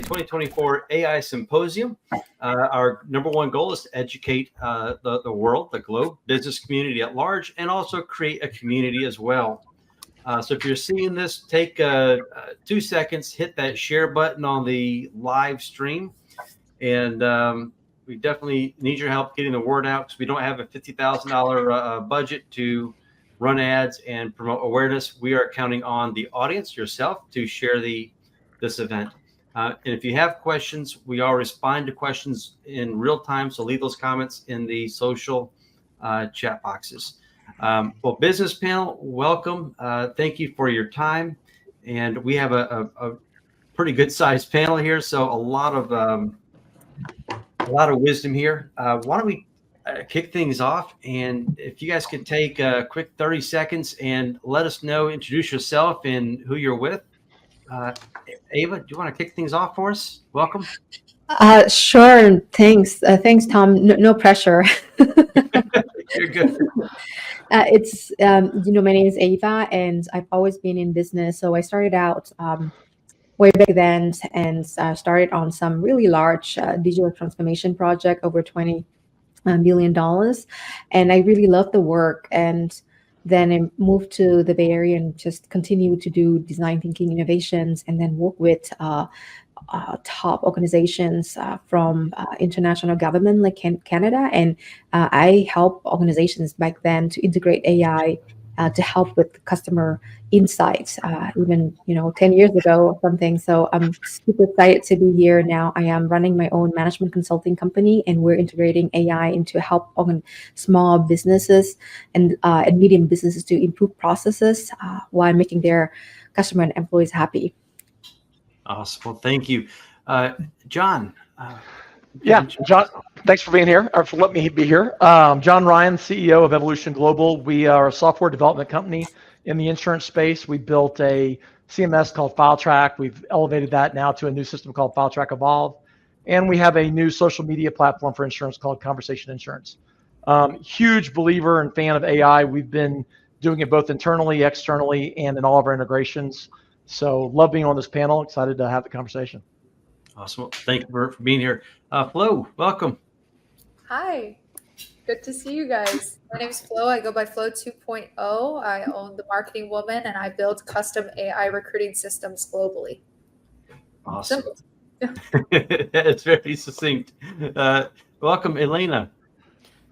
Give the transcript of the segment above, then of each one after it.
2024 AI Symposium. Our number one goal is to educate the world, the globe, business community at large, and also create a community as well. So if you're seeing this, take 2 seconds, hit that share button on the live stream. And we definitely need your help getting the word out because we don't have a $50,000 budget to run ads and promote awareness. We are counting on the audience, yourself, to share this event. And if you have questions, we all respond to questions in real time. So leave those comments in the social chat boxes. Well, business panel, welcome. Thank you for your time. And we have a pretty good sized panel here. So a lot of wisdom here. Why don't we kick things off? And if you guys could take a quick 30 seconds and let us know, introduce yourself and who you're with. Ava, do you want to kick things off for us? Welcome. Sure. Thanks. Thanks, Tom. No pressure. You're good. My name is Ava, and I've always been in business. So I started out way back then and started on some really large digital transformation project, over $20 billion. And I really loved the work. And then I moved to the Bay Area and just continued to do design thinking innovations and then work with top organizations from international government like Canada. And I help organizations back then to integrate AI to help with customer insights, even 10 years ago or something. So I'm super excited to be here now. I am running my own management consulting company, and we're integrating AI into help small businesses and medium businesses to improve processes while making their customer and employees happy. Awesome. Well, thank you. John. John, thanks for being here, or for letting me be here. John Ryan, CEO of Evolution Global. We are a software development company in the insurance space. We built a CMS called FileTrack. We've elevated that now to a new system called FileTrack Evolve. And we have a new social media platform for insurance called Conversation Insurance. Huge believer and fan of AI. We've been doing it both internally, externally, and in all of our integrations. So love being on this panel. Excited to have the conversation. Awesome. Thank you for being here. Flo, welcome. Hi. Good to see you guys. My name is Flo. I go by Flo 2.0. I own The Marketing Woman, and I build custom AI recruiting systems globally. Awesome. It's very succinct. Welcome, Elena.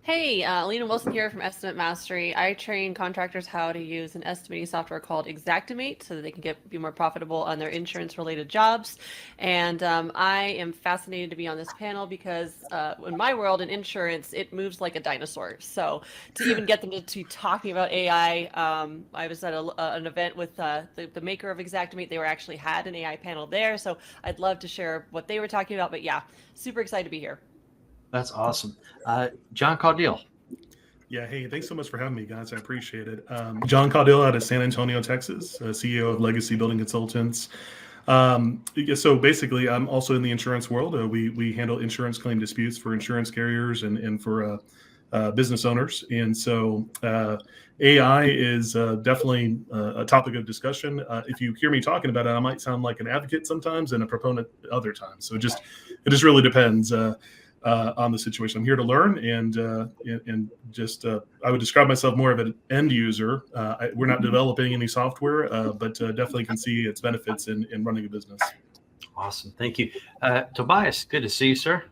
Hey, Lena Wilson here from Estimate Mastery. I train contractors how to use an estimating software called Xactimate so that they can be more profitable on their insurance-related jobs. And I am fascinated to be on this panel because in my world, in insurance, it moves like a dinosaur. So to even get them to talking about AI, I was at an event with the maker of Xactimate. They actually had an AI panel there. So I'd love to share what they were talking about. But yeah, super excited to be here. That's awesome. John Caudill. Yeah, hey, thanks so much for having me, guys. I appreciate it. John Caudill out of San Antonio, Texas, CEO of Legacy Building Consultants. So basically, I'm also in the insurance world. We handle insurance claim disputes for insurance carriers and for business owners. And so AI is definitely a topic of discussion. If you hear me talking about it, I might sound like an advocate sometimes and a proponent other times. So it just really depends. On the situation. I'm here to learn and just I would describe myself more of an end user. We're not developing any software, but definitely can see its benefits in running a business. Awesome. Thank you. Tobias, good to see you, sir.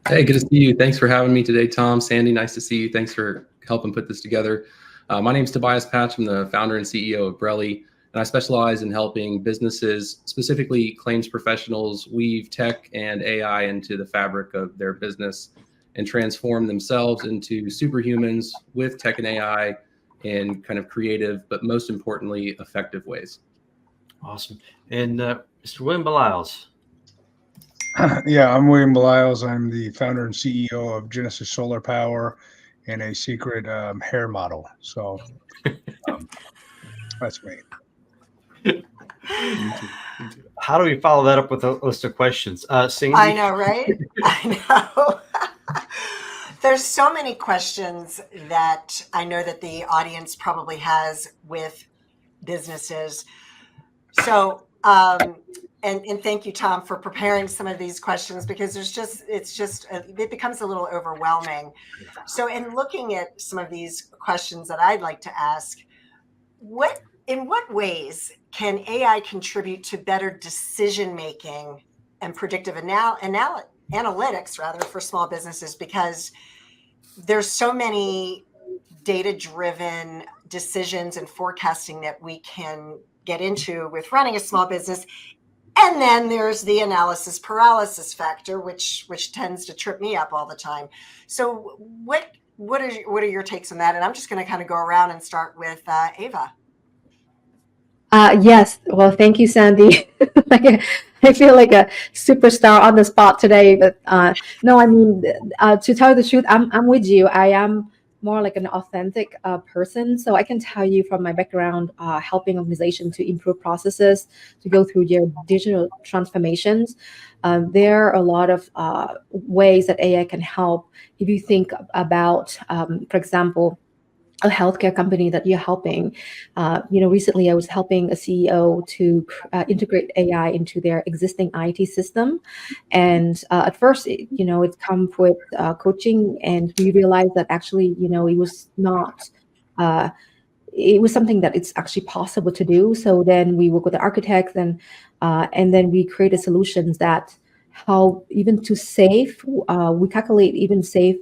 Hey, good to see you. Thanks for having me today, Tom. Sandy, nice to see you. Thanks for helping put this together. My name is Tobias Patch. I'm the founder and CEO of Brelli. And I specialize in helping businesses, specifically claims professionals, weave tech and AI into the fabric of their business and transform themselves into superhumans with tech and AI in kind of creative, but most importantly, effective ways. Awesome. And Mr. William Beliles. Yeah, I'm William Beliles. I'm the founder and CEO of Genesis Solar Power and a secret hair model. So that's me. How do we follow that up with a list of questions? Sandy? I know, right? I know. There's so many questions that I know that the audience probably has with businesses. So And thank you, Tom, for preparing some of these questions, because it becomes a little overwhelming. So in looking at some of these questions that I'd like to ask, in what ways can AI contribute to better decision making and predictive analytics rather for small businesses? Because there's so many data-driven decisions and forecasting that we can get into with running a small business. And then there's the analysis paralysis factor, which tends to trip me up all the time. So what are your takes on that? And I'm just going to kind of go around and start with Ava. Yes. Well, thank you, Sandy. Like, I feel like a superstar on the spot today, but no, I mean, to tell you the truth, I'm with you. I am more like an authentic person. So I can tell you from my background, helping organizations to improve processes, to go through their digital transformations. There are a lot of ways that AI can help. If you think about, for example, a healthcare company that you're helping. Recently I was helping a CEO to integrate AI into their existing IT system. And at first, it come with coaching, and we realized that actually, it was not, it was something that it's actually possible to do. So then we work with the architects, and then we created solutions that how even to save, we calculate even save,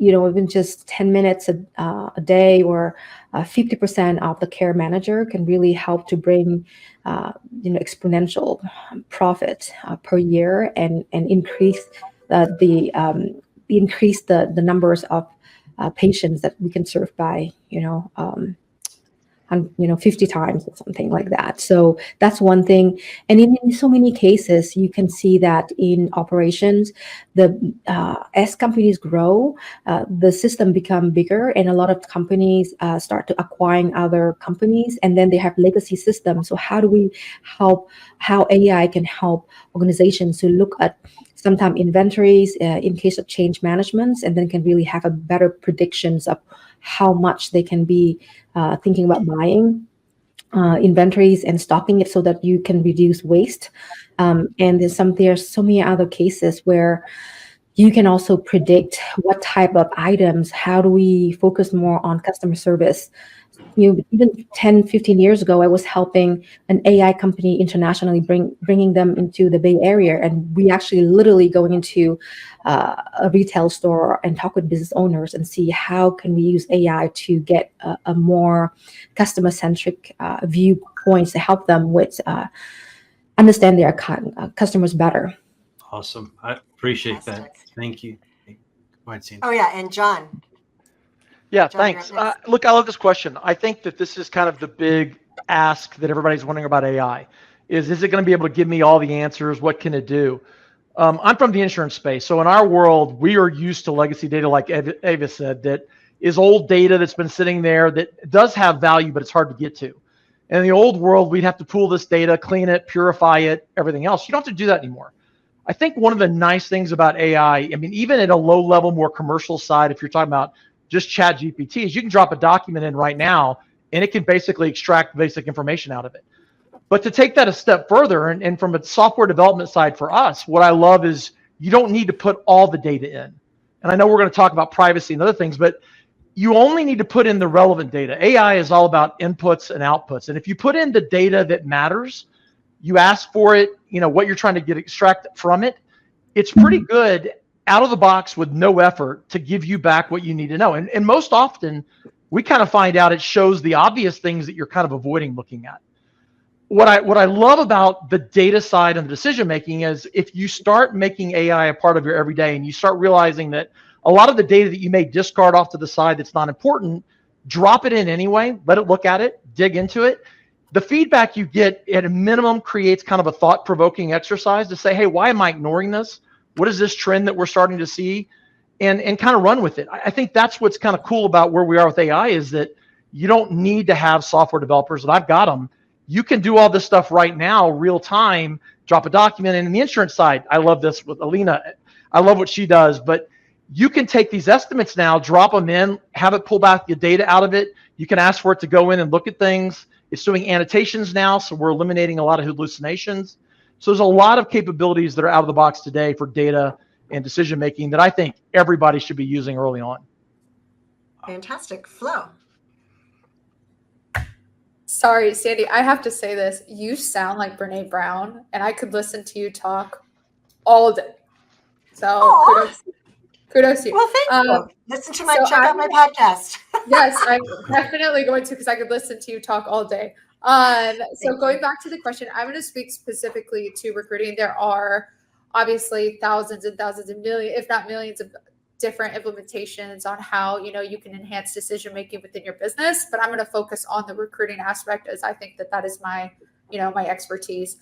even just 10 minutes a day, or 50% of the care manager can really help to bring, exponential profit per year, and increase the numbers of patients that we can serve by, 50 times or something like that. So that's one thing. And in so many cases, you can see that in operations, as companies grow, the system become bigger, and a lot of companies start to acquiring other companies, and then they have legacy systems. So how AI can help organizations to look at sometimes inventories in case of change management, and then can really have a better predictions of how much they can be thinking about buying inventories and stocking it, so that you can reduce waste. And there's so many other cases where you can also predict what type of items, how do we focus more on customer service. Even 10, 15 years ago, I was helping an AI company internationally, bringing them into the Bay Area. And we actually literally going into a retail store and talk with business owners and see how can we use AI to get a more customer-centric viewpoints to help them with understand their customers better. Awesome. I appreciate Fantastic. that. Thank you. Go ahead, Sandy. Oh yeah, and John. Yeah, John, you're thanks. up next. Look, I love this question. I think that this is kind of the big ask that everybody's wondering about AI. Is it going to be able to give me all the answers? What can it do? I'm from the insurance space. So in our world, we are used to legacy data, like Ava said, that is old data that's been sitting there that does have value, but it's hard to get to. In the old world, we'd have to pull this data, clean it, purify it, everything else. You don't have to do that anymore. I think one of the nice things about AI, I mean, even at a low level, more commercial side, if you're talking about just chat GPTs, you can drop a document in right now and it can basically extract basic information out of it. But to take that a step further, and from a software development side for us, what I love is you don't need to put all the data in. And I know we're going to talk about privacy and other things, but you only need to put in the relevant data. AI is all about inputs and outputs. And if you put in the data that matters, you ask for it, what you're trying to get extract from it, it's pretty good out of the box with no effort to give you back what you need to know. And most often we kind of find out it shows the obvious things that you're kind of avoiding looking at. What I love about the data side and the decision making is if you start making AI a part of your everyday, and you start realizing that a lot of the data that you may discard off to the side that's not important, drop it in anyway, let it look at it, dig into it. The feedback you get at a minimum creates kind of a thought-provoking exercise to say, hey, why am I ignoring this? What is this trend that we're starting to see? And kind of run with it. I think that's what's kind of cool about where we are with AI, is that you don't need to have software developers, and I've got them. You can do all this stuff right now, real time, drop a document. And in the insurance side, I love this with Alina. I love what she does, but you can take these estimates now, drop them in, have it pull back the data out of it. You can ask for it to go in and look at things. It's doing annotations now, so we're eliminating a lot of hallucinations. So there's a lot of capabilities that are out of the box today for data and decision making that I think everybody should be using early on. Fantastic. Flo. Sorry, Sandy, I have to say this. You sound like Brene Brown, and I could listen to you talk all day. So Aw. kudos to you. Well, thank you. Listen to so check out my podcast. Yes, I'm definitely going to, because I could listen to you talk all day. So going back to the question, I'm going to speak specifically to recruiting. There are obviously thousands and thousands and millions, if not millions, of different implementations on how you can enhance decision making within your business. But I'm going to focus on the recruiting aspect, as I think that is my my expertise.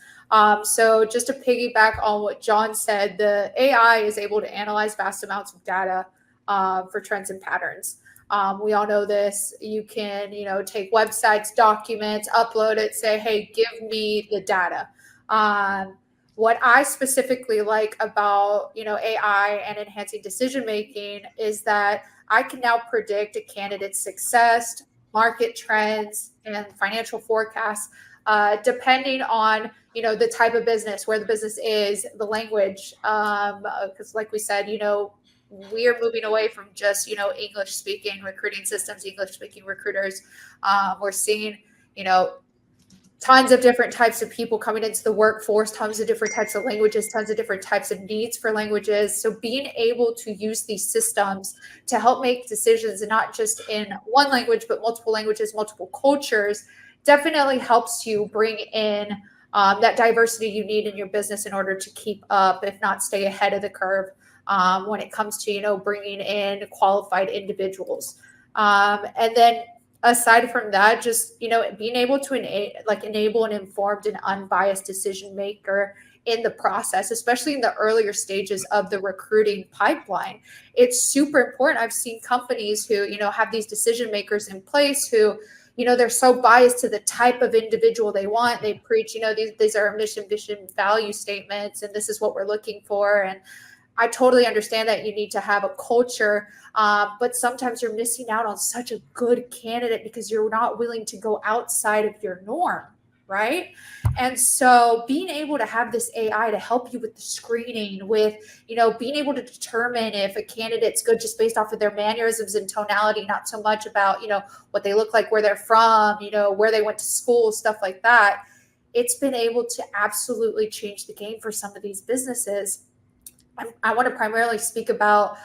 So just to piggyback on what John said, the AI is able to analyze vast amounts of data for trends and patterns. We all know this. You can, take websites, documents, upload it, say, hey, give me the data. What I specifically like about, AI and enhancing decision-making is that I can now predict a candidate's success, market trends, and financial forecasts, depending on, the type of business, where the business is, the language. Because like we said, we are moving away from just English speaking recruiting systems, English speaking recruiters. We're seeing tons of different types of people coming into the workforce, tons of different types of languages, tons of different types of needs for languages. So being able to use these systems to help make decisions, and not just in one language but multiple languages, multiple cultures, definitely helps you bring in that diversity you need in your business in order to keep up, if not stay ahead of the curve, when it comes to bringing in qualified individuals. And then aside from that, just being able to enable an informed and unbiased decision maker in the process, especially in the earlier stages of the recruiting pipeline. It's super important. I've seen companies who have these decision makers in place who they're so biased to the type of individual they want. They preach these are our mission, vision, value statements, and this is what we're looking for. And I totally understand that you need to have a culture, but sometimes you're missing out on such a good candidate because you're not willing to go outside of your norm, right? And so being able to have this AI to help you with the screening, with, being able to determine if a candidate's good just based off of their mannerisms and tonality, not so much about, what they look like, where they're from, where they went to school, stuff like that. It's been able to absolutely change the game for some of these businesses. I want to primarily speak about,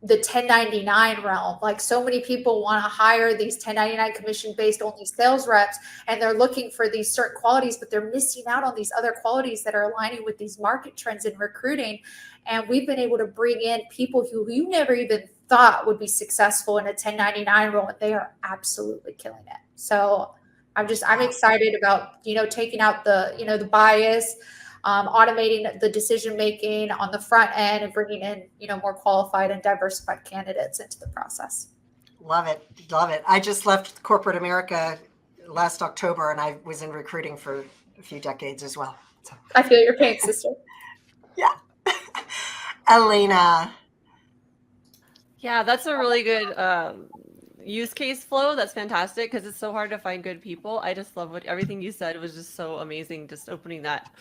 the 1099 realm. Like, so many people want to hire these 1099 commission based only sales reps, and they're looking for these certain qualities, but they're missing out on these other qualities that are aligning with these market trends in recruiting. And we've been able to bring in people who you never even thought would be successful in a 1099 role, and they are absolutely killing it. So I'm excited about, taking out the, the bias, automating the decision making on the front end, and bringing in more qualified and diversified candidates into the process. Love it. I just left corporate America last October, and I was in recruiting for a few decades as well. So. I feel your pain, sister. Yeah. Elena. Yeah, that's a really good use case flow. That's fantastic, because it's so hard to find good people. I just love everything you said. It was just so amazing. Just opening that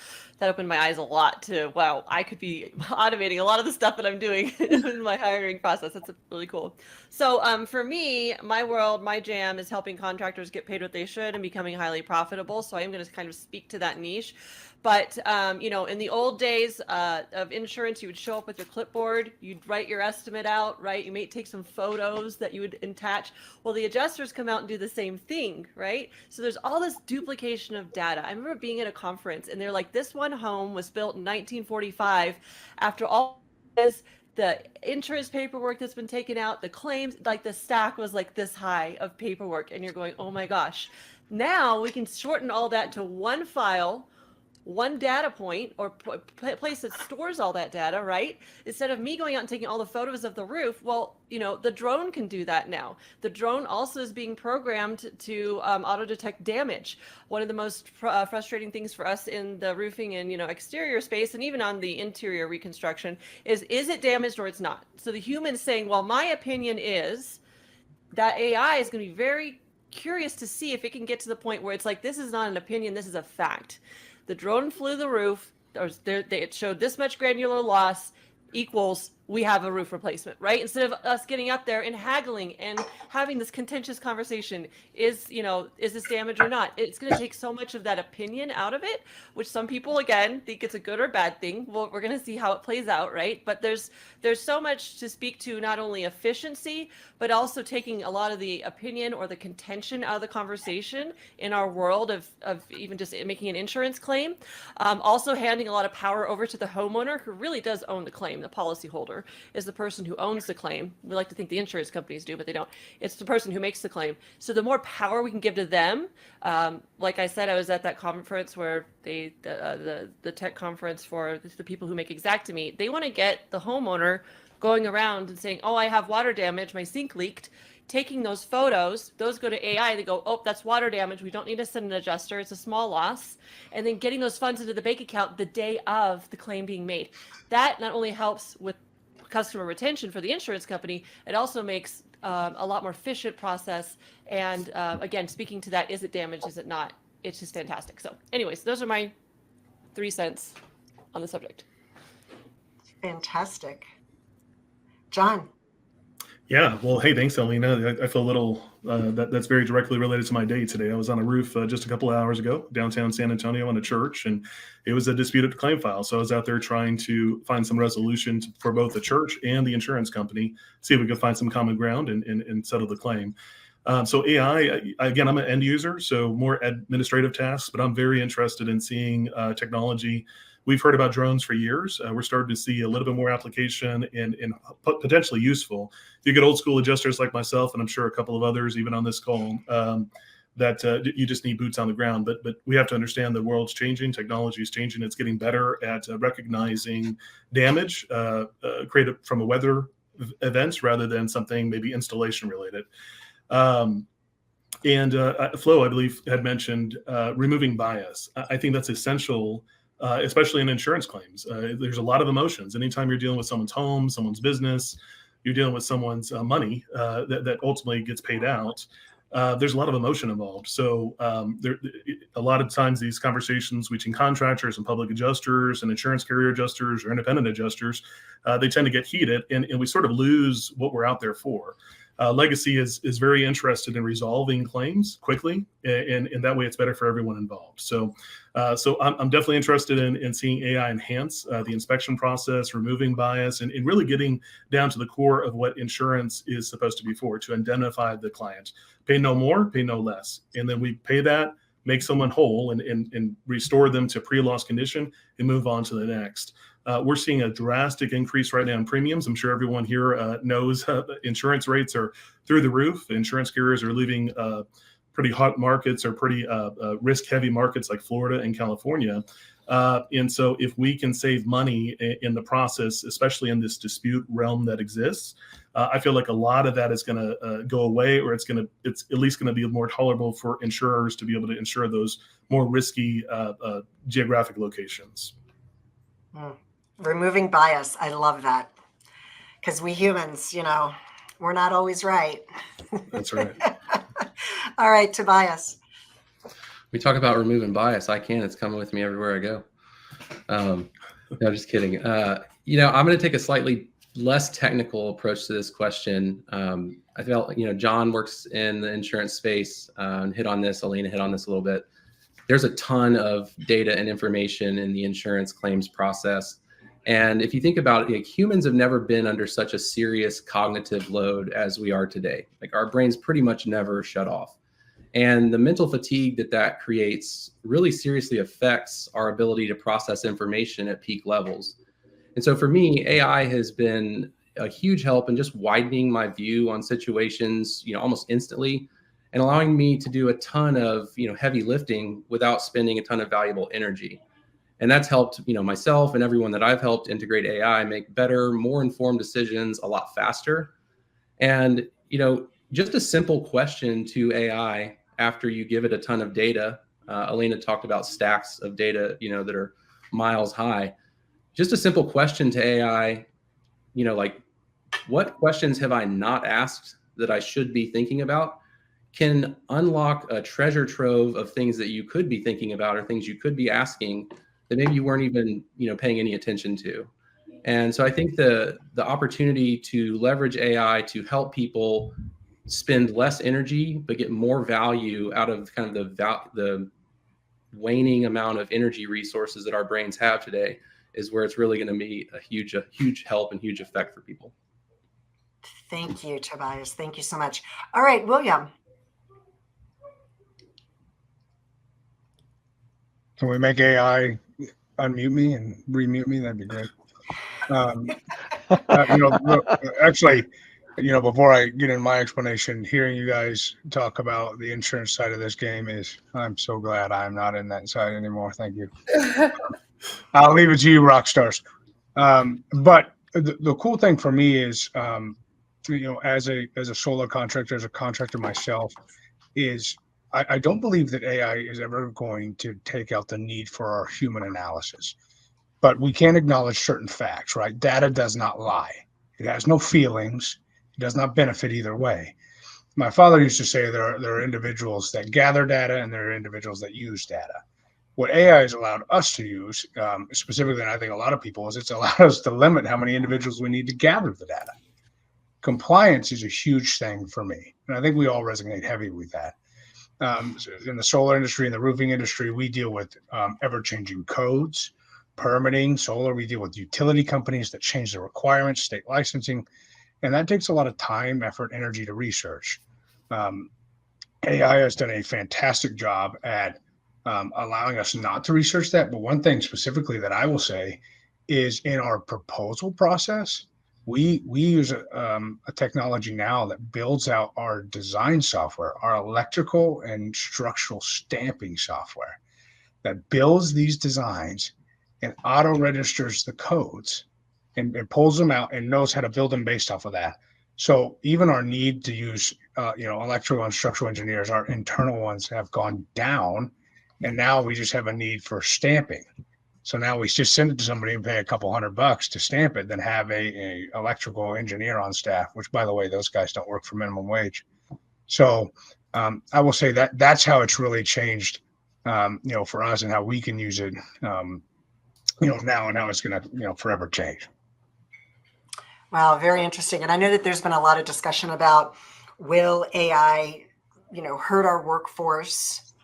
opened my eyes a lot to, wow, I could be automating a lot of the stuff that I'm doing in my hiring process. That's really cool. So for me, my jam is helping contractors get paid what they should and becoming highly profitable. So I am going to kind of speak to that niche. But, in the old days of insurance, you would show up with your clipboard, you'd write your estimate out, right? You may take some photos that you would attach. Well, the adjusters come out and do the same thing, right? So there's all this duplication of data. I remember being at a conference, and they're like, this one home was built in 1945. After all this, the insurance paperwork that's been taken out, the claims, like the stack was like this high of paperwork. And you're going, oh my gosh. Now we can shorten all that to one file, one data point, or place that stores all that data, right? Instead of me going out and taking all the photos of the roof, well, the drone can do that now. The drone also is being programmed to auto detect damage. One of the most frustrating things for us in the roofing and exterior space, and even on the interior reconstruction, is it damaged or it's not? So the human is saying, well, my opinion is that AI is going to be very curious to see if it can get to the point where it's like, this is not an opinion, this is a fact. The drone flew the roof, it showed this much granular loss equals we have a roof replacement, right? Instead of us getting up there and haggling and having this contentious conversation, is this damage or not? It's going to take so much of that opinion out of it, which some people, again, think it's a good or bad thing. Well, we're going to see how it plays out, right? But there's so much to speak to, not only efficiency, but also taking a lot of the opinion or the contention out of the conversation in our world of even just making an insurance claim. Also handing a lot of power over to the homeowner, who really does own the claim. The policyholder is the person who owns the claim. We like to think the insurance companies do, but they don't. It's the person who makes the claim. So the more power we can give to them, like I said, I was at that conference where the tech conference for the people who make Xactimate. They want to get the homeowner going around and saying, oh, I have water damage, my sink leaked. Taking those photos, those go to AI, they go, oh, that's water damage, we don't need to send an adjuster, it's a small loss. And then getting those funds into the bank account the day of the claim being made. That not only helps with customer retention for the insurance company, it also makes a lot more efficient process. And again, speaking to that, is it damaged, is it not? It's just fantastic. So anyways, those are my 3 cents on the subject. Fantastic. John. Yeah, well, hey, thanks, Alina. I feel a little that's very directly related to my day today. I was on a roof just a couple of hours ago, downtown San Antonio, on a church, and it was a disputed claim file. So I was out there trying to find some resolution for both the church and the insurance company, see if we could find some common ground and settle the claim. So AI, again, I'm an end user, so more administrative tasks, but I'm very interested in seeing technology. We've heard about drones for years. We're starting to see a little bit more application and potentially useful. If you get old school adjusters like myself, and I'm sure a couple of others, even on this call, that you just need boots on the ground. But we have to understand the world's changing, technology is changing. It's getting better at recognizing damage created from a weather event rather than something maybe installation related. Flo, I believe, had mentioned removing bias. I think that's essential. Especially in insurance claims. There's a lot of emotions. Anytime you're dealing with someone's home, someone's business, you're dealing with someone's money that ultimately gets paid out. There's a lot of emotion involved. So a lot of times these conversations between contractors and public adjusters and insurance carrier adjusters or independent adjusters, they tend to get heated, and we sort of lose what we're out there for. Legacy is very interested in resolving claims quickly, and that way it's better for everyone involved. So I'm definitely interested in seeing AI enhance the inspection process, removing bias, and really getting down to the core of what insurance is supposed to be for, to identify the client. Pay no more, pay no less. And then we pay that, make someone whole, and restore them to pre-loss condition and move on to the next. We're seeing a drastic increase right now in premiums. I'm sure everyone here knows insurance rates are through the roof. Insurance carriers are leaving pretty hot markets or pretty risk-heavy markets like Florida and California. And so if we can save money in the process, especially in this dispute realm that exists, I feel like a lot of that is going to go away, or it's at least going to be more tolerable for insurers to be able to insure those more risky geographic locations. Removing bias. I love that. Because we humans, we're not always right. That's right. All right, Tobias. We talk about removing bias. It's coming with me everywhere I go. No, just kidding. I'm going to take a slightly less technical approach to this question. I felt, John works in the insurance space and hit on this. Alina hit on this a little bit. There's a ton of data and information in the insurance claims process. And if you think about it, humans have never been under such a serious cognitive load as we are today. Like, our brains pretty much never shut off. And the mental fatigue that creates really seriously affects our ability to process information at peak levels. And so for me, AI has been a huge help in just widening my view on situations, almost instantly, and allowing me to do a ton of, heavy lifting without spending a ton of valuable energy. And that's helped, myself and everyone that I've helped integrate AI make better, more informed decisions a lot faster. And, just a simple question to AI after you give it a ton of data. Alina talked about stacks of data, that are miles high. Just a simple question to AI, like, what questions have I not asked that I should be thinking about? can unlock a treasure trove of things that you could be thinking about or things you could be asking that maybe you weren't even, paying any attention to. And so I think the opportunity to leverage AI to help people spend less energy but get more value out of kind of the waning amount of energy resources that our brains have today is where it's really going to be a huge help and huge effect for people. Thank you, Tobias. Thank you so much. All right, William. Can we make AI unmute me and remute me? That'd be great. Actually, before I get in my explanation, hearing you guys talk about the insurance side of this game I'm so glad I'm not in that side anymore. Thank you. I'll leave it to you, rock stars. But the cool thing for me is, as a solar contractor, as a contractor myself, is I don't believe that AI is ever going to take out the need for our human analysis. But we can acknowledge certain facts, right? Data does not lie. It has no feelings. It does not benefit either way. My father used to say there are individuals that gather data and there are individuals that use data. What AI has allowed us to use, specifically, and I think a lot of people, is it's allowed us to limit how many individuals we need to gather the data. Compliance is a huge thing for me, and I think we all resonate heavy with that. In the solar industry, in the roofing industry, we deal with ever-changing codes, permitting. Solar, we deal with utility companies that change the requirements, state licensing, and that takes a lot of time, effort, energy to research. AI has done a fantastic job at allowing us not to research that. But one thing specifically that I will say is in our proposal process, we use a technology now that builds out our design software, our electrical and structural stamping software that builds these designs and auto registers the codes and pulls them out and knows how to build them based off of that. So even our need to use, electrical and structural engineers, our internal ones have gone down, and now we just have a need for stamping. So now we just send it to somebody and pay a couple $100 to stamp it, then have a electrical engineer on staff, which, by the way, those guys don't work for minimum wage. So I will say that's how it's really changed, for us and how we can use it, now, and how it's going to, forever change. Wow, very interesting. And I know that there's been a lot of discussion about, will AI, hurt our workforce?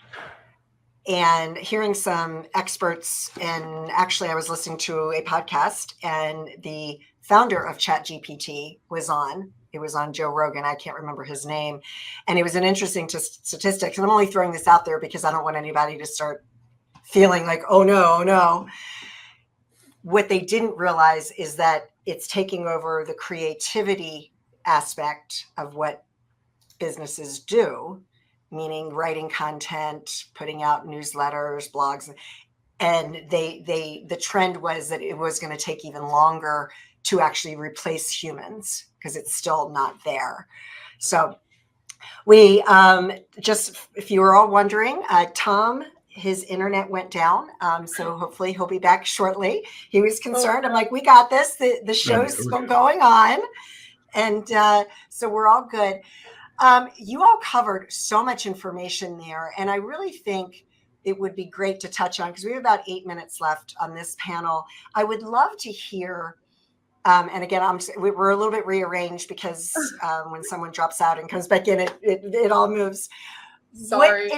And hearing some experts, and actually I was listening to a podcast and the founder of ChatGPT was on. It was on Joe Rogan. I can't remember his name. And it was an interesting statistic. And I'm only throwing this out there because I don't want anybody to start feeling like, oh no. What they didn't realize is that it's taking over the creativity aspect of what businesses do, meaning writing content, putting out newsletters, blogs. And the trend was that it was going to take even longer to actually replace humans because it's still not there. So we just, if you were all wondering, Tom, his internet went down. So hopefully he'll be back shortly. He was concerned. I'm like, we got this. The show's still going on. And so we're all good. You all covered so much information there. And I really think it would be great to touch on, because we have about 8 minutes left on this panel. I would love to hear, and again, we're a little bit rearranged because when someone drops out and comes back in, it all moves. Sorry.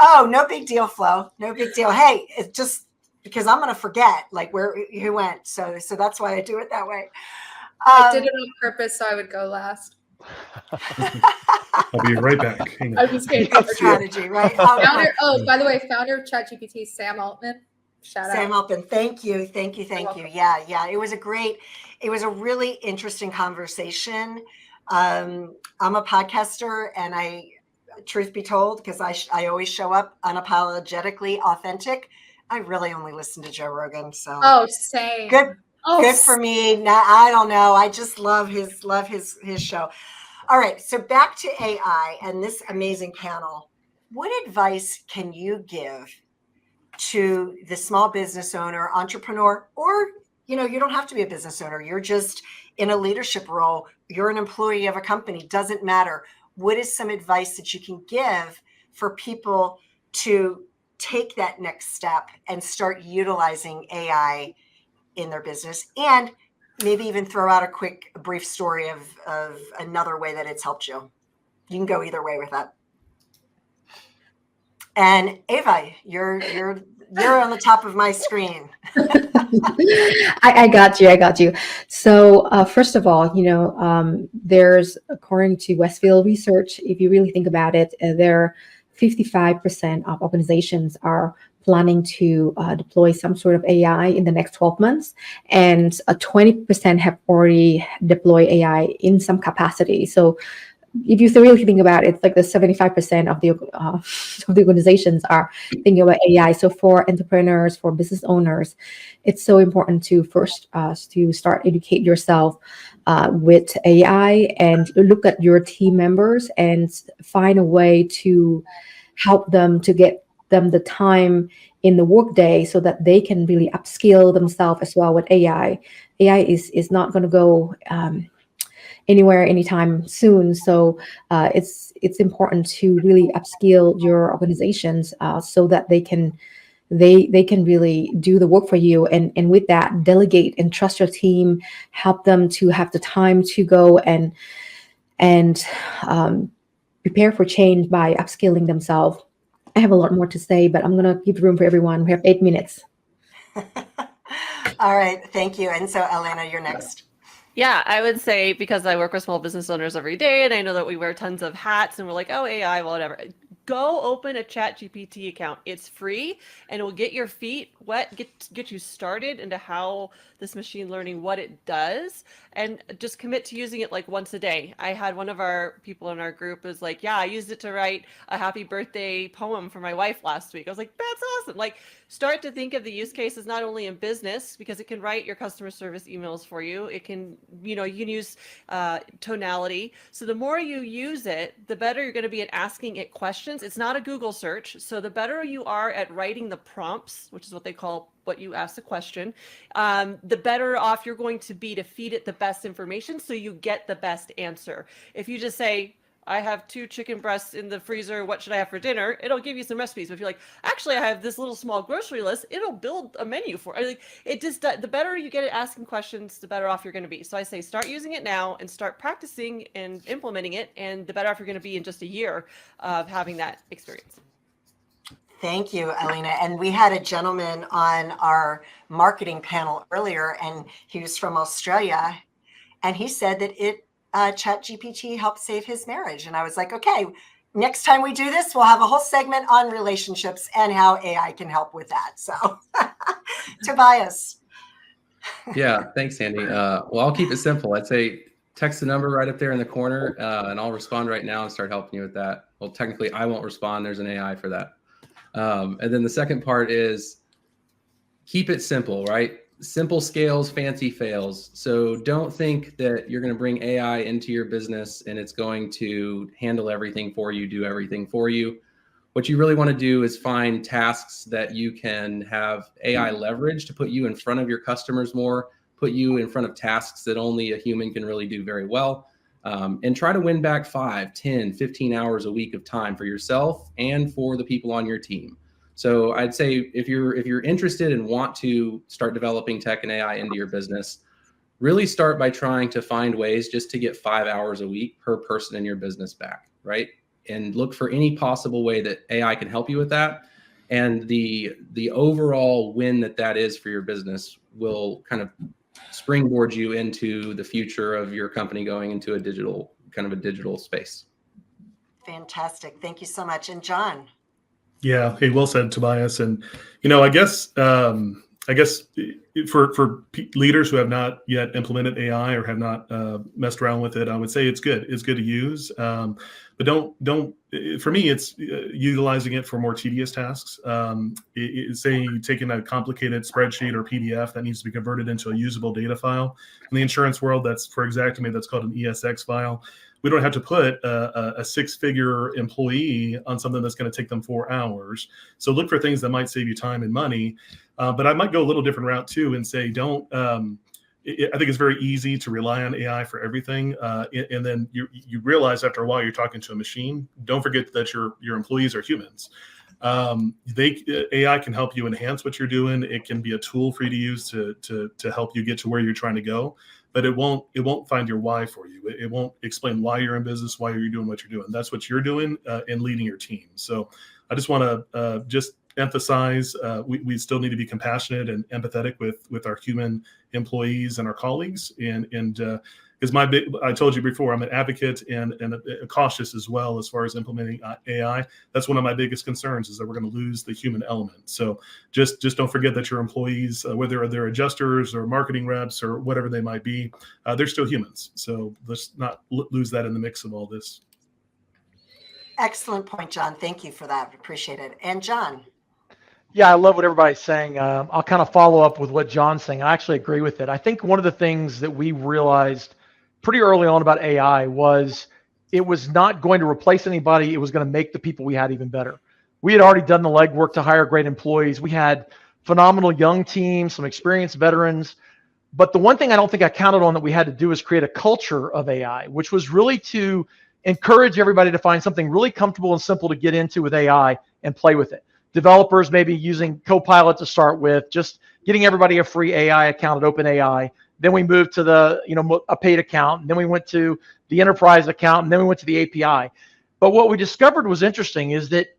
Oh, no big deal, Flo. No big deal. Hey, it's just because I'm going to forget who went. So that's why I do it that way. I did it on purpose so I would go last. I'll be right back. I was kidding. Strategy, right? By the way, founder of ChatGPT, Sam Altman. Shout out. Sam Altman. Thank you. Yeah. It was a really interesting conversation. I'm a podcaster, and truth be told, because I always show up unapologetically authentic, I really only listen to Joe Rogan. So same. Good for me. Now, I don't know. I just love his show. All right. So back to AI and this amazing panel. What advice can you give to the small business owner, entrepreneur, or, you don't have to be a business owner. You're just in a leadership role. You're an employee of a company. Doesn't matter. what is some advice that you can give for people to take that next step and start utilizing AI in their business, and maybe even throw out a brief story of another way that it's helped you? You can go either way with that. And Ava, you're on the top of my screen. I got you. I got you. So first of all, there's, according to Westfield Research, if you really think about it, there 55% of organizations are planning to deploy some sort of AI in the next 12 months, and 20% have already deployed AI in some capacity. So if you really think about it, it's like the 75% of the organizations are thinking about AI. So for entrepreneurs, for business owners, it's so important to first to start educate yourself with AI, and look at your team members and find a way to help them, to get them the time in the workday so that they can really upskill themselves as well with AI. AI is not going to go anywhere anytime soon. So it's important to really upskill your organizations so that they can really do the work for you, and with that, delegate and trust your team, help them to have the time to go and prepare for change by upskilling themselves. I have a lot more to say, but I'm going to give room for everyone. We have 8 minutes. All right, thank you. And so Elena, you're next. Yeah, I would say, because I work with small business owners every day, and I know that we wear tons of hats and we're like, oh, AI, well, whatever. Go open a ChatGPT account. It's free, and it will get your feet wet, get you started into how this machine learning, what it does, and just commit to using it like once a day. I had one of our people in our group was like, yeah, I used it to write a happy birthday poem for my wife last week. I was like, that's awesome. Like, start to think of the use cases not only in business, because it can write your customer service emails for you. It can, you can use tonality. So the more you use it, the better you're going to be at asking it questions. It's not a Google search. So the better you are at writing the prompts, which is what they call what you ask the question, the better off you're going to be to feed it the best information so you get the best answer. If you just say, I have 2 chicken breasts in the freezer, what should I have for dinner? It'll give you some recipes. But if you're like, actually, I have this little small grocery list, it'll build a menu for it. Like, it just, the better you get at asking questions, the better off you're going to be. So I say, start using it now and start practicing and implementing it, and the better off you're going to be in just a year of having that experience. Thank you, Elena. And we had a gentleman on our marketing panel earlier, and he was from Australia, and he said that ChatGPT helped save his marriage. And I was like, okay, next time we do this, we'll have a whole segment on relationships and how AI can help with that. So Tobias. Yeah, thanks, Sandy. Well, I'll keep it simple. I'd say text the number right up there in the corner, and I'll respond right now and start helping you with that. Well, technically, I won't respond. There's an AI for that. And then the second part is keep it simple, right? Simple scales, fancy fails. So don't think that you're going to bring AI into your business and it's going to handle everything for you, do everything for you. What you really want to do is find tasks that you can have AI leverage to put you in front of your customers more, put you in front of tasks that only a human can really do very well. And try to win back 5, 10, 15 hours a week of time for yourself and for the people on your team. So I'd say if you're interested and want to start developing tech and AI into your business, really start by trying to find ways just to get 5 hours a week per person in your business back, right? And look for any possible way that AI can help you with that. And the overall win that is for your business will kind of springboard you into the future of your company going into a digital space. Fantastic. Thank you so much. And John. Yeah. Hey, well said, Tobias. And, I guess for leaders who have not yet implemented AI or have not messed around with it, I would say it's good. It's good to use. But don't, for me, it's utilizing it for more tedious tasks. Say taking a complicated spreadsheet or PDF that needs to be converted into a usable data file. In the insurance world, that's for Xactimate, that's called an ESX file. We don't have to put a 6-figure employee on something that's going to take them 4 hours. So look for things that might save you time and money. But I might go a little different route too and say, don't I think it's very easy to rely on AI for everything, and then you realize after a while you're talking to a machine. Don't forget that your employees are humans. AI can help you enhance what you're doing. It can be a tool for you to use to help you get to where you're trying to go, but it won't find your why for you. It won't explain why you're in business, why you're doing what you're doing. That's what you're doing and leading your team. So I just want to just emphasize we still need to be compassionate and empathetic with our human employees and our colleagues, and because I told you before, I'm an advocate and cautious as well as far as implementing AI. That's one of my biggest concerns, is that we're going to lose the human element. So just don't forget that your employees, whether they're adjusters or marketing reps or whatever they might be, they're still humans. So let's not lose that in the mix of all this. Excellent point, John. Thank you for that. Appreciate it. And John. Yeah, I love what everybody's saying. I'll kind of follow up with what John's saying. I actually agree with it. I think one of the things that we realized pretty early on about AI was it was not going to replace anybody. It was going to make the people we had even better. We had already done the legwork to hire great employees. We had phenomenal young teams, some experienced veterans. But the one thing I don't think I counted on that we had to do is create a culture of AI, which was really to encourage everybody to find something really comfortable and simple to get into with AI and play with it. Developers maybe using Copilot to start with, just getting everybody a free AI account at OpenAI. Then we moved to a paid account. And then we went to the enterprise account, and then we went to the API. But what we discovered was interesting is that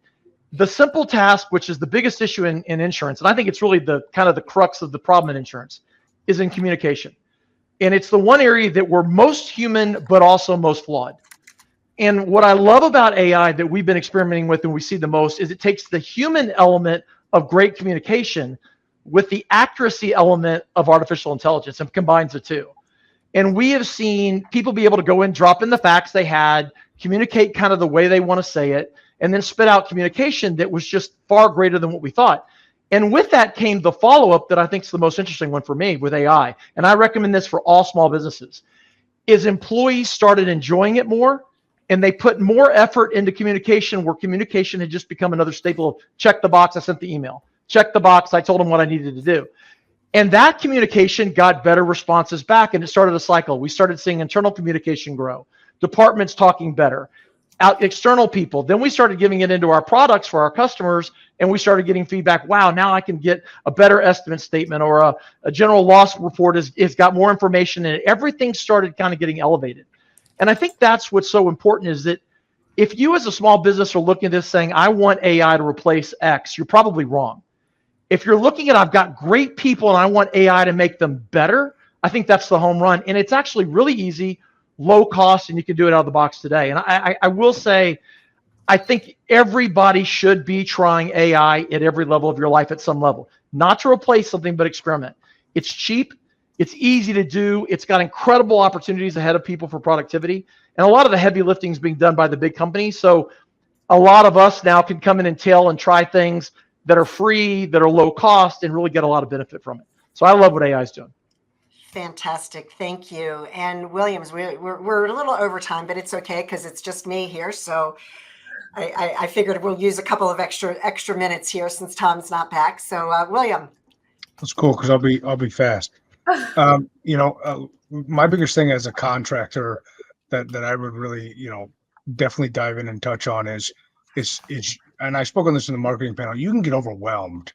the simple task, which is the biggest issue in insurance, and I think it's really the kind of the crux of the problem in insurance, is in communication. And it's the one area that we're most human, but also most flawed. And what I love about AI that we've been experimenting with and we see the most is it takes the human element of great communication with the accuracy element of artificial intelligence and combines the two. And we have seen people be able to go in, drop in the facts they had, communicate kind of the way they want to say it, and then spit out communication that was just far greater than what we thought. And with that came the follow-up that I think is the most interesting one for me with AI. And I recommend this for all small businesses, is employees started enjoying it more. And they put more effort into communication, where communication had just become another staple of check the box, I sent the email. Check the box, I told them what I needed to do. And that communication got better responses back, and it started a cycle. We started seeing internal communication grow, departments talking better, external people. Then we started giving it into our products for our customers, and we started getting feedback. Wow, now I can get a better estimate statement, or a general loss report is got more information in it. Everything started kind of getting elevated. And I think that's what's so important, is that if you as a small business are looking at this saying, I want AI to replace X, you're probably wrong. If you're looking at, I've got great people and I want AI to make them better, I think that's the home run. And it's actually really easy, low cost, and you can do it out of the box today. And I will say, I think everybody should be trying AI at every level of your life at some level, not to replace something, but experiment. It's cheap. It's easy to do. It's got incredible opportunities ahead of people for productivity. And a lot of the heavy lifting is being done by the big companies. So a lot of us now can come in and try things that are free, that are low cost, and really get a lot of benefit from it. So I love what AI is doing. Fantastic. Thank you. And Williams, we're a little over time, but it's okay because it's just me here. So I figured we'll use a couple of extra minutes here since Tom's not back. So William. That's cool, because I'll be fast. My biggest thing as a contractor that I would really, definitely dive in and touch on is, and I spoke on this in the marketing panel, you can get overwhelmed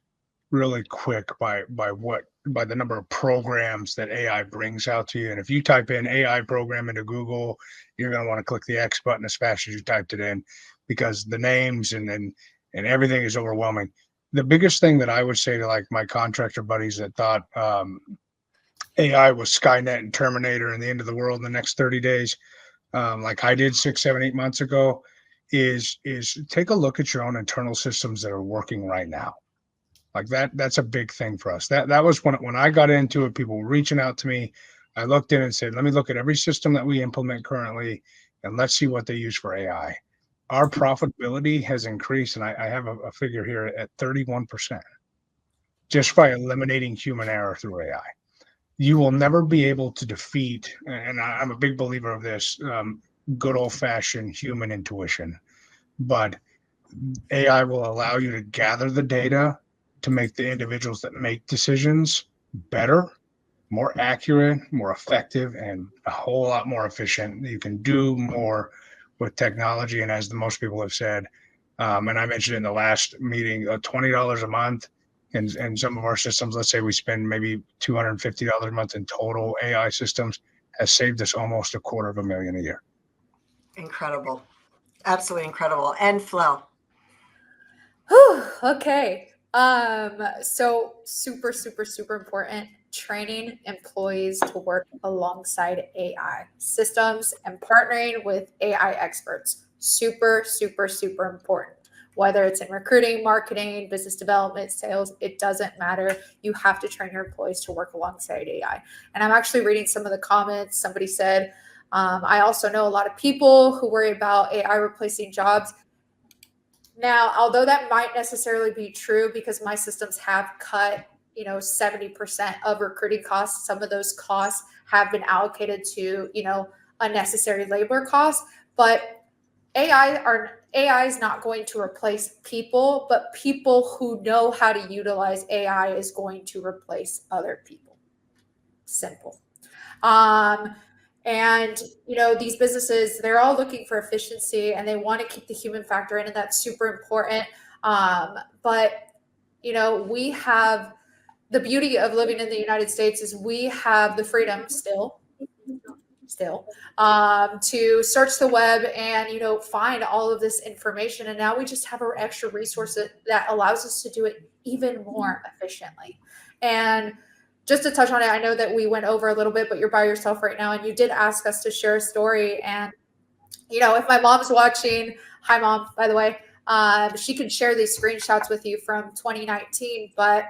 really quick by the number of programs that AI brings out to you. And if you type in AI program into Google, you're going to want to click the X button as fast as you typed it in, because the names and everything is overwhelming. The biggest thing that I would say to like my contractor buddies that thought, AI was Skynet and Terminator and the end of the world in the next 30 days, like I did 6, 7, 8 months ago, is take a look at your own internal systems that are working right now. Like that's a big thing for us. That was when I got into it, people were reaching out to me. I looked in and said, let me look at every system that we implement currently, and let's see what they use for AI. Our profitability has increased, and I have a figure here at 31%, just by eliminating human error through AI. You will never be able to defeat, and I'm a big believer of this, good old-fashioned human intuition. But AI will allow you to gather the data to make the individuals that make decisions better, more accurate, more effective, and a whole lot more efficient. You can do more with technology. And as most people have said, and I mentioned in the last meeting, $20 a month in some of our systems, let's say we spend maybe $250 a month in total AI systems, has saved us almost $250,000 a year. Incredible. Absolutely incredible. And Flo. Whew, okay. So super, super, super important. Training employees to work alongside AI systems and partnering with AI experts. Super, super, super important. Whether it's in recruiting, marketing, business development, sales, it doesn't matter. You have to train your employees to work alongside AI. And I'm actually reading some of the comments. Somebody said, I also know a lot of people who worry about AI replacing jobs. Now, although that might necessarily be true because my systems have cut, 70% of recruiting costs, some of those costs have been allocated to, unnecessary labor costs, but AI is not going to replace people, but people who know how to utilize AI is going to replace other people. Simple. And these businesses, they're all looking for efficiency and they want to keep the human factor in, and that's super important. But we have the beauty of living in the United States is we have the freedom still to search the web and find all of this information, and now we just have an extra resource that allows us to do it even more efficiently. And just to touch on it, I know that we went over a little bit, but you're by yourself right now, and you did ask us to share a story. And if my mom's watching, hi mom, by the way, she can share these screenshots with you from 2019. But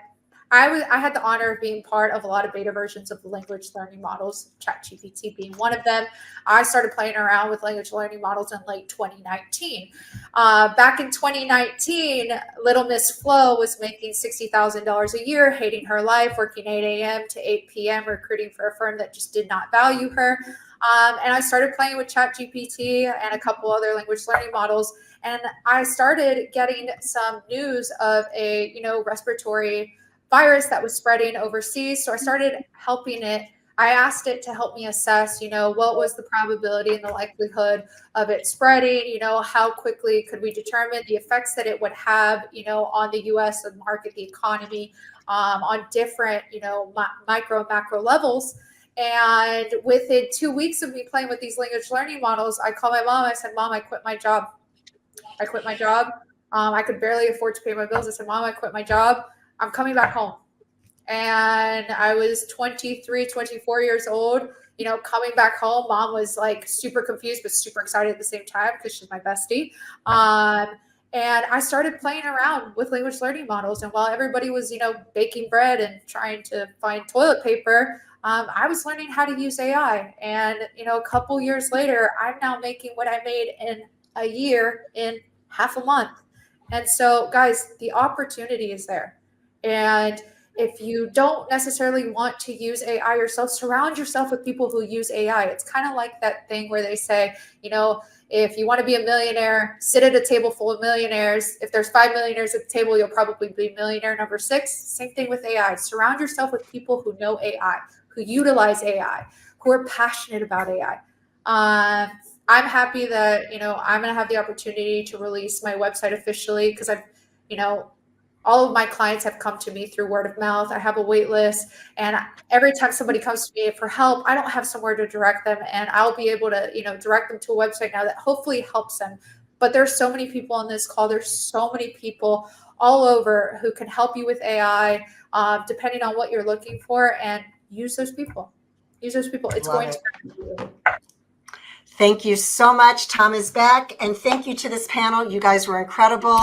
I had the honor of being part of a lot of beta versions of the language learning models, ChatGPT being one of them. I started playing around with language learning models in late 2019. Back in 2019, little Miss Flo was making $60,000 a year, hating her life, working 8 a.m. to 8 p.m., recruiting for a firm that just did not value her. And I started playing with ChatGPT and a couple other language learning models. And I started getting some news of a, respiratory virus that was spreading overseas. So I started helping it. I asked it to help me assess, what was the probability and the likelihood of it spreading, how quickly could we determine the effects that it would have, on the U.S. and market, the economy, on different, micro, macro levels. And within 2 weeks of me playing with these language learning models, I called my mom. I said, Mom, I quit my job. I could barely afford to pay my bills. I said, Mom, I quit my job. I'm coming back home. And I was 23, 24 years old, coming back home. Mom was like super confused, but super excited at the same time because she's my bestie. And I started playing around with language learning models. And while everybody was, baking bread and trying to find toilet paper, I was learning how to use AI. And, a couple years later, I'm now making what I made in a year in half a month. And so, guys, the opportunity is there. And if you don't necessarily want to use AI yourself, surround yourself with people who use AI. It's kind of like that thing where they say, if you want to be a millionaire, sit at a table full of millionaires. If there's 5 millionaires at the table, you'll probably be millionaire number 6. Same thing with AI. Surround yourself with people who know AI, who utilize AI, who are passionate about AI. I'm happy that, I'm going to have the opportunity to release my website officially because I've, all of my clients have come to me through word of mouth. I have a wait list, and every time somebody comes to me for help, I don't have somewhere to direct them, and I'll be able to, direct them to a website now that hopefully helps them. But there's so many people on this call. There's so many people all over who can help you with AI, depending on what you're looking for, and use those people. Use those people. It's going to happen to you. Thank you so much. Tom is back. And thank you to this panel. You guys were incredible.